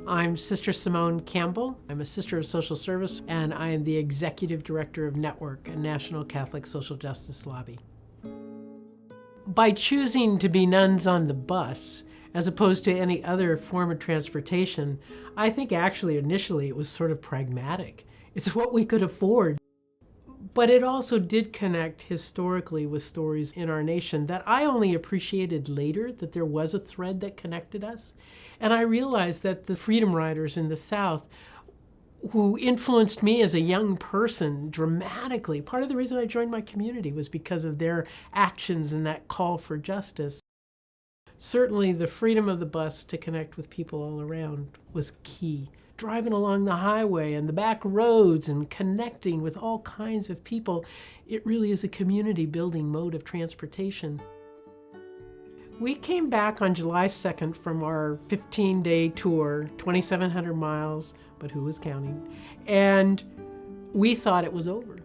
I'm Sister Simone Campbell. I'm a sister of social service, and I am the executive director of Network, a national Catholic social justice lobby. By choosing to be nuns on the bus, as opposed to any other form of transportation, I think actually initially it was sort of pragmatic. It's what we could afford. But it also did connect historically with stories in our nation that I only appreciated later, that there was a thread that connected us. And I realized that the Freedom Riders in the South, who influenced me as a young person dramatically, part of the reason I joined my community was because of their actions and that call for justice. Certainly the freedom of the bus to connect with people all around was key. Driving along the highway and the back roads and connecting with all kinds of people, it really is a community building mode of transportation. We came back on July 2nd from our 15-day tour, 2,700 miles, but who was counting? And we thought it was over.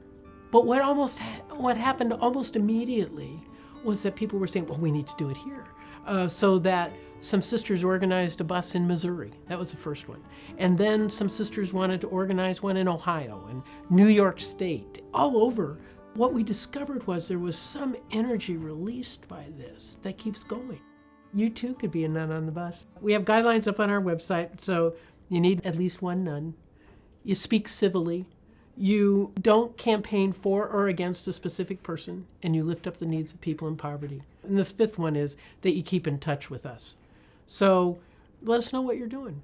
But what happened almost immediately was that people were saying, well, we need to do it here. So that some sisters organized a bus in Missouri. That was the first one. And then some sisters wanted to organize one in Ohio and New York State, all over. What we discovered was there was some energy released by this that keeps going. You too could be a nun on the bus. We have guidelines up on our website, so you need at least one nun. You speak civilly. You don't campaign for or against a specific person, and you lift up the needs of people in poverty. And the fifth one is that you keep in touch with us. So let us know what you're doing.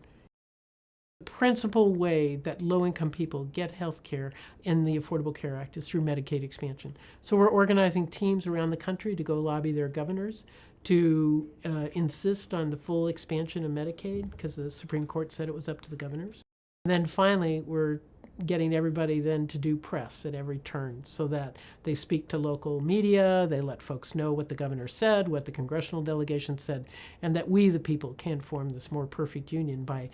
The principal way that low-income people get health care in the Affordable Care Act is through Medicaid expansion. So we're organizing teams around the country to go lobby their governors to insist on the full expansion of Medicaid, because the Supreme Court said it was up to the governors. And then finally, we're getting everybody then to do press at every turn so that they speak to local media, they let folks know what the governor said, what the congressional delegation said, and that we, the people, can form this more perfect union by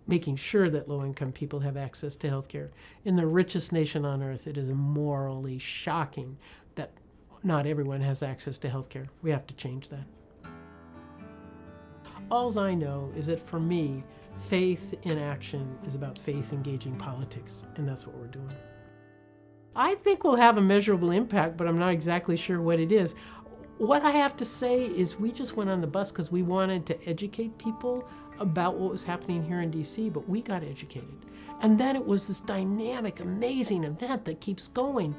making sure that low-income people have access to health care. In the richest nation on earth, it is morally shocking that not everyone has access to health care. We have to change that. All I know is that for me, faith in action is about faith engaging politics, and that's what we're doing. I think we'll have a measurable impact, but I'm not exactly sure what it is. What I have to say is we just went on the bus because we wanted to educate people about what was happening here in DC, but we got educated. And then it was this dynamic, amazing event that keeps going.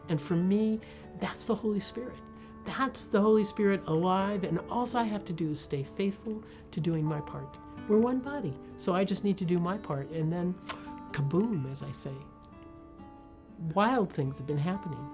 And for me, that's the Holy Spirit. That's the Holy Spirit alive, and all I have to do is stay faithful to doing my part. We're one body, so I just need to do my part, and then kaboom, as I say. Wild things have been happening.